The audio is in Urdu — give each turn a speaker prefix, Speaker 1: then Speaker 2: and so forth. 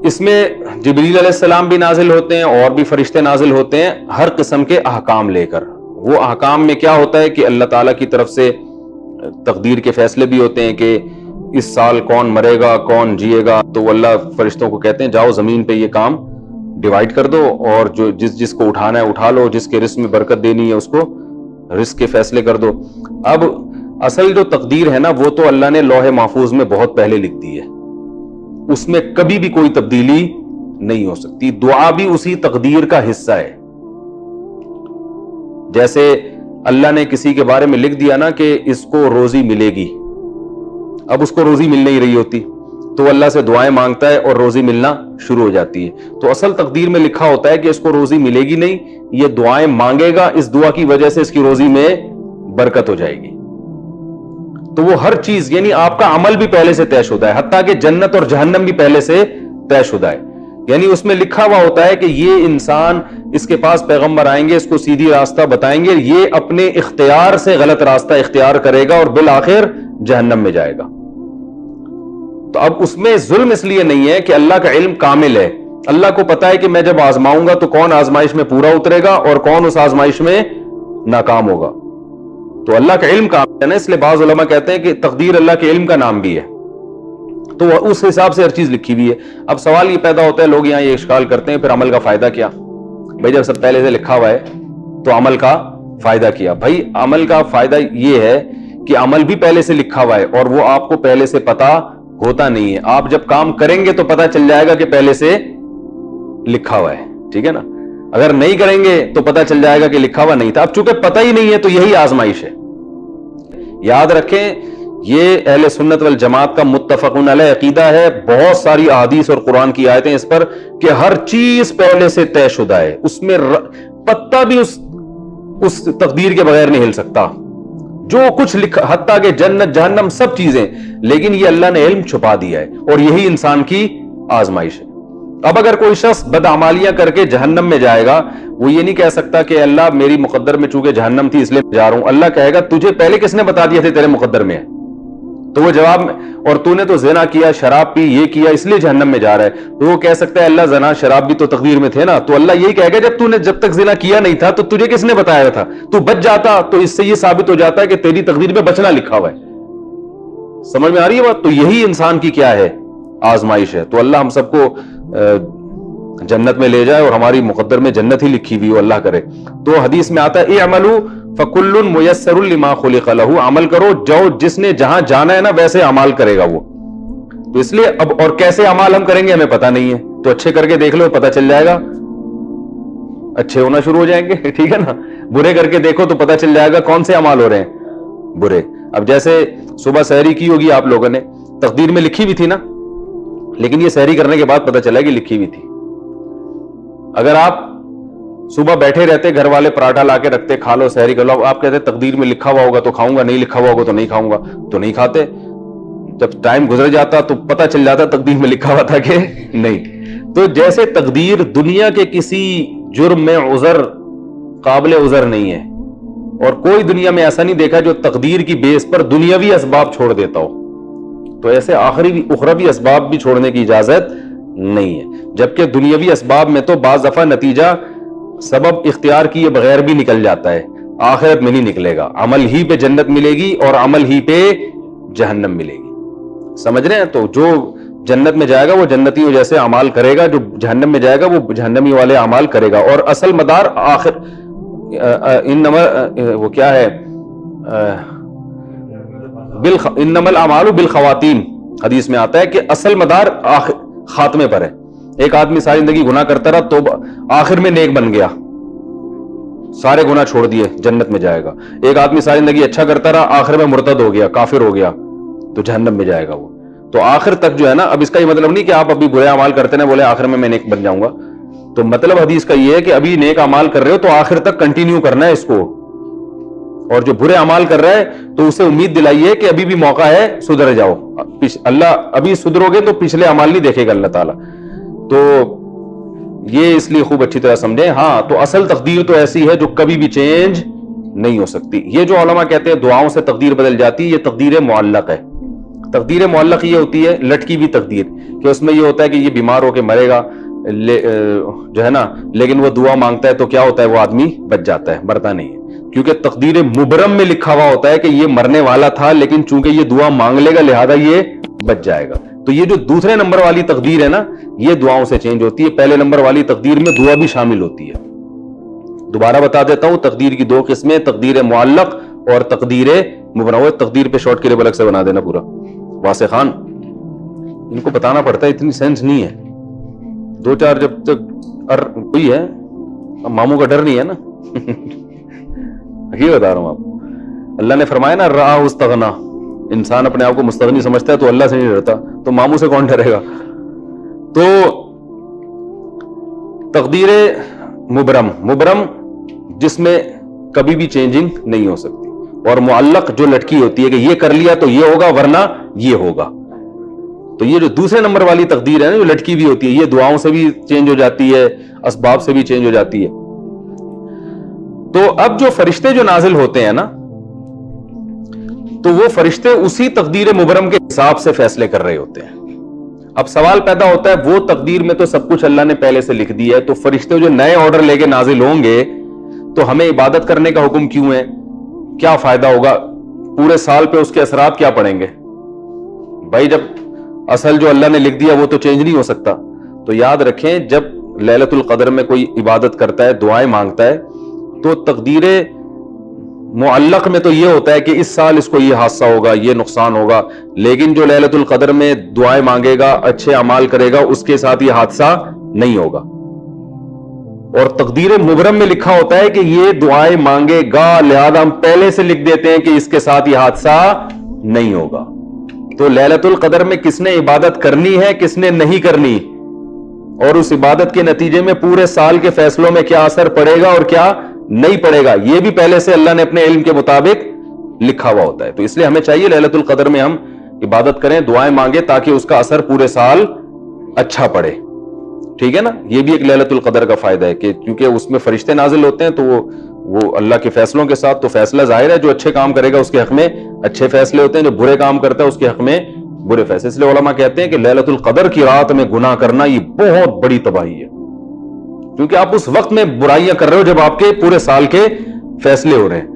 Speaker 1: اس میں جبریل علیہ السلام بھی نازل ہوتے ہیں اور بھی فرشتے نازل ہوتے ہیں ہر قسم کے احکام لے کر. وہ احکام میں کیا ہوتا ہے کہ اللہ تعالیٰ کی طرف سے تقدیر کے فیصلے بھی ہوتے ہیں کہ اس سال کون مرے گا کون جیے گا. تو اللہ فرشتوں کو کہتے ہیں جاؤ زمین پہ یہ کام ڈیوائیڈ کر دو اور جو جس کو اٹھانا ہے اٹھا لو, جس کے رزق میں برکت دینی ہے اس کو رزق کے فیصلے کر دو. اب اصل جو تقدیر ہے نا وہ تو اللہ نے لوح محفوظ میں بہت پہلے لکھ دی ہے, اس میں کبھی بھی کوئی تبدیلی نہیں ہو سکتی. دعا بھی اسی تقدیر کا حصہ ہے. جیسے اللہ نے کسی کے بارے میں لکھ دیا نا کہ اس کو روزی ملے گی, اب اس کو روزی مل نہیں رہی ہوتی تو اللہ سے دعائیں مانگتا ہے اور روزی ملنا شروع ہو جاتی ہے. تو اصل تقدیر میں لکھا ہوتا ہے کہ اس کو روزی ملے گی نہیں, یہ دعائیں مانگے گا, اس دعا کی وجہ سے اس کی روزی میں برکت ہو جائے گی. تو وہ ہر چیز یعنی آپ کا عمل بھی پہلے سے طے شدہ ہے, حتیٰ کہ جنت اور جہنم بھی پہلے سے طے شدہ ہے. یعنی اس میں لکھا ہوا ہوتا ہے کہ یہ انسان, اس کے پاس پیغمبر آئیں گے, اس کو سیدھی راستہ بتائیں گے, یہ اپنے اختیار سے غلط راستہ اختیار کرے گا اور بالآخر جہنم میں جائے گا. تو اب اس میں ظلم اس لیے نہیں ہے کہ اللہ کا علم کامل ہے, اللہ کو پتا ہے کہ میں جب آزماؤں گا تو کون آزمائش میں پورا اترے گا اور کون اس آزمائش میں ناکام ہوگا. تو اللہ کا علم کامل ہے نا, اس لیے بعض علماء کہتے ہیں کہ تقدیر اللہ کے علم کا نام بھی ہے, تو اس حساب سے ہر چیز لکھی ہوئی ہے. اب سوال یہ پیدا ہوتا ہے, لوگ یہاں یہ اشکال کرتے ہیں پھر عمل کا فائدہ کیا؟ بھائی جب سب پہلے سے لکھا ہوا ہے تو عمل کا فائدہ کیا؟ بھائی عمل کا فائدہ یہ ہے کہ عمل بھی پہلے سے لکھا ہوا ہے اور وہ آپ کو پہلے سے پتا ہوتا نہیں ہے. آپ جب کام کریں گے تو پتا چل جائے گا کہ پہلے سے لکھا ہوا ہے, ٹھیک ہے نا. اگر نہیں کریں گے تو پتا چل جائے گا کہ لکھا ہوا نہیں تھا. اب چونکہ پتہ ہی نہیں ہے تو یہی آزمائش ہے. یاد رکھیں یہ اہل سنت والجماعت کا متفقون علیہ عقیدہ ہے. بہت ساری احادیث اور قرآن کی آیتیں اس پر کہ ہر چیز پہلے سے طے شدہ ہے, اس میں پتہ بھی اس تقدیر کے بغیر نہیں ہل سکتا. جو کچھ لکھا حتیٰ کہ جنت جہنم سب چیزیں, لیکن یہ اللہ نے علم چھپا دیا ہے اور یہی انسان کی آزمائش ہے. اب اگر کوئی شخص بدعمالیاں کر کے جہنم میں جائے گا, وہ یہ نہیں کہہ سکتا کہ اللہ میری مقدر میں چونکہ جہنم تھی اس لیے جا رہا ہوں. اللہ کہے گا تجھے پہلے کس نے بتا دیا تھا تیرے مقدر میں ہے؟ تو وہ جواب میں, اور تو نے تو زنا کیا, شراب پی, یہ کیا, اس لیے جہنم میں جا رہا ہے. تو وہ کہہ سکتا ہے اللہ زنا شراب بھی تو تقدیر میں تھے نا. تو اللہ یہی کہے گا جب تک زنا کیا نہیں تھا تو تجھے کس نے بتایا تھا؟ تو بچ جاتا. تو اس سے یہ ثابت ہو جاتا ہے کہ تیری تقدیر میں بچنا لکھا ہوا ہے. سمجھ میں آ رہی ہے بات؟ تو یہی انسان کی کیا ہے؟ آزمائش ہے. تو اللہ ہم سب کو جنت میں لے جائے اور ہماری مقدر میں جنت ہی لکھی ہوئی ہو, اللہ کرے. تو حدیث میں آتا ہے اعملوا فکل میسر لما خلق لہ, عمل کرو جو جس نے جہاں جانا ہے نا ویسے اعمال کرے گا وہ. تو اس لیے اب اور کیسے اعمال ہم کریں گے ہمیں پتہ نہیں ہے, تو اچھے کر کے دیکھ لو پتہ چل جائے گا, اچھے ہونا شروع ہو جائیں گے, ٹھیک ہے نا. برے کر کے دیکھو تو پتہ چل جائے گا کون سے اعمال ہو رہے ہیں برے. اب جیسے صبح سحری کی ہوگی آپ لوگوں نے, تقدیر میں لکھی ہوئی تھی نا, لیکن یہ سحری کرنے کے بعد پتہ چلا کہ لکھی ہوئی تھی. اگر آپ صبح بیٹھے رہتے, گھر والے پراٹھا لا کے رکھتے, کھا لو سحری کر لو, آپ کہتے تقدیر میں لکھا ہوا ہوگا تو کھاؤں گا, نہیں لکھا ہوا ہوگا تو نہیں کھاؤں گا, تو نہیں کھاتے. جب ٹائم گزر جاتا تو پتہ چل جاتا تقدیر میں لکھا ہوا تھا کہ نہیں. تو جیسے تقدیر دنیا کے کسی جرم میں عذر قابل عذر نہیں ہے, اور کوئی دنیا میں ایسا نہیں دیکھا جو تقدیر کی بیس پر دنیاوی اسباب چھوڑ دیتا ہو, تو ایسے اخروی اسباب بھی چھوڑنے کی اجازت نہیں ہے. جبکہ دنیاوی اسباب میں تو بعض دفعہ نتیجہ سبب اختیار کیے بغیر بھی نکل جاتا ہے, آخرت میں نہیں نکلے گا. عمل ہی پہ جنت ملے گی اور عمل ہی پہ جہنم ملے گی. سمجھ رہے ہیں؟ تو جو جنت میں جائے گا وہ جنتی جیسے اعمال کرے گا, جو جہنم میں جائے گا وہ جہنمی والے اعمال کرے گا. اور اصل مدار آخر وہ کیا ہے, انما الاعمال بالخواتیم, حدیث میں آتا ہے کہ اصل مدار خاتمے پر ہے. ایک آدمی ساری زندگی گناہ کرتا رہا تو آخر میں نیک بن گیا, سارے گناہ چھوڑ دیے, جنت میں جائے گا. ایک آدمی ساری زندگی اچھا کرتا رہا, آخر میں مرتد ہو گیا, کافر ہو گیا, تو جہنم میں جائے گا وہ. تو آخر تک جو ہے نا, اب اس کا یہ مطلب نہیں کہ آپ ابھی برے اعمال کرتے ہیں بولے آخر میں نیک بن جاؤں گا. تو مطلب حدیث کا یہ ہے کہ ابھی نیک اعمال کر رہے ہو تو آخر تک کنٹینیو کرنا ہے اس کو, اور جو برے اعمال کر رہا ہے تو اسے امید دلائیے کہ ابھی بھی موقع ہے, سدھر جاؤ. اللہ ابھی سدھرو گے تو پچھلے اعمال نہیں دیکھے گا اللہ تعالیٰ. تو یہ اس لیے خوب اچھی طرح سمجھیں. ہاں تو اصل تقدیر تو ایسی ہے جو کبھی بھی چینج نہیں ہو سکتی. یہ جو علماء کہتے ہیں دعاؤں سے تقدیر بدل جاتی ہے, یہ تقدیر معلق ہے. تقدیر معلق یہ ہوتی ہے لٹکی ہوئی تقدیر کہ اس میں یہ ہوتا ہے کہ یہ بیمار ہو کے مرے گا جو ہے نا، لیکن وہ دعا مانگتا ہے تو کیا ہوتا ہے، وہ آدمی بچ جاتا ہے، مرتا نہیں ہے، کیونکہ تقدیر مبرم میں لکھا ہوا ہوتا ہے کہ یہ مرنے والا تھا لیکن چونکہ یہ دعا مانگ لے گا لہذا یہ بچ جائے گا۔ تو یہ جو دوسرے نمبر والی تقدیر ہے نا، یہ دعاؤں سے چینج ہوتی ہے۔ پہلے نمبر والی تقدیر میں دعا بھی شامل ہوتی ہے۔ دوبارہ بتا دیتا ہوں، تقدیر کی دو قسمیں، تقدیر معلق اور تقدیر مبرم۔ تقدیر پہ شارٹ کلپ الگ سے بنا دینا پورا۔ واسع خان، ان کو بتانا پڑتا ہے، اتنی سینس نہیں ہے، دو چار جب تک کوئی ہے، ماموں کا ڈر نہیں ہے نا یہ بتا رہا ہوں آپ۔ اللہ نے فرمایا نا راہ استغنا، انسان اپنے آپ کو مستغنی سمجھتا ہے تو اللہ سے نہیں ڈرتا، تو ماموں سے کون ڈرے گا؟ تو تقدیر مبرم جس میں کبھی بھی چینجنگ نہیں ہو سکتی، اور معلق جو لٹکی ہوتی ہے کہ یہ کر لیا تو یہ ہوگا ورنہ یہ ہوگا۔ تو یہ جو دوسرے نمبر والی تقدیر ہے نا، جو لٹکی بھی ہوتی ہے، یہ دعاؤں سے بھی چینج ہو جاتی ہے، اسباب سے بھی چینج ہو جاتی ہے۔ تو اب جو فرشتے جو نازل ہوتے ہیں نا، تو وہ فرشتے اسی تقدیر مبرم کے حساب سے فیصلے کر رہے ہوتے ہیں۔ اب سوال پیدا ہوتا ہے، وہ تقدیر میں تو سب کچھ اللہ نے پہلے سے لکھ دیا ہے، تو فرشتے جو نئے آرڈر لے کے نازل ہوں گے تو ہمیں عبادت کرنے کا حکم کیوں ہے؟ کیا فائدہ ہوگا؟ پورے سال پہ اس کے اثرات کیا پڑیں گے؟ بھائی جب اصل جو اللہ نے لکھ دیا وہ تو چینج نہیں ہو سکتا۔ تو یاد رکھیں، جب لیلۃ القدر میں کوئی عبادت کرتا ہے، دعائیں مانگتا ہے، تو تقدیر معلق میں تو یہ ہوتا ہے کہ اس سال اس کو یہ حادثہ ہوگا، یہ نقصان ہوگا، لیکن جو لیلۃ القدر میں دعائیں مانگے گا، اچھے اعمال کرے گا، اس کے ساتھ یہ حادثہ نہیں ہوگا۔ اور تقدیر مبرم میں لکھا ہوتا ہے کہ یہ دعائیں مانگے گا، لہذا ہم پہلے سے لکھ دیتے ہیں کہ اس کے ساتھ یہ حادثہ نہیں ہوگا۔ تو لیلۃ القدر میں کس نے عبادت کرنی ہے، کس نے نہیں کرنی، اور اس عبادت کے نتیجے میں پورے سال کے فیصلوں میں کیا اثر پڑے گا اور کیا نہیں پڑے گا، یہ بھی پہلے سے اللہ نے اپنے علم کے مطابق لکھا ہوا ہوتا ہے۔ تو اس لیے ہمیں چاہیے لیلۃ القدر میں ہم عبادت کریں، دعائیں مانگیں، تاکہ اس کا اثر پورے سال اچھا پڑے۔ ٹھیک ہے نا؟ یہ بھی ایک لیلۃ القدر کا فائدہ ہے کہ کیونکہ اس میں فرشتے نازل ہوتے ہیں، تو وہ اللہ کے فیصلوں کے ساتھ، تو فیصلہ ظاہر ہے جو اچھے کام کرے گا اس کے حق میں اچھے فیصلے ہوتے ہیں، جو برے کام کرتا ہے اس کے حق میں برے فیصلے۔ اس لیے علماء کہتے ہیں کہ لیلۃ القدر کی رات میں گناہ کرنا یہ بہت بڑی تباہی ہے، کیونکہ آپ اس وقت میں برائیاں کر رہے ہو جب آپ کے پورے سال کے فیصلے ہو رہے ہیں۔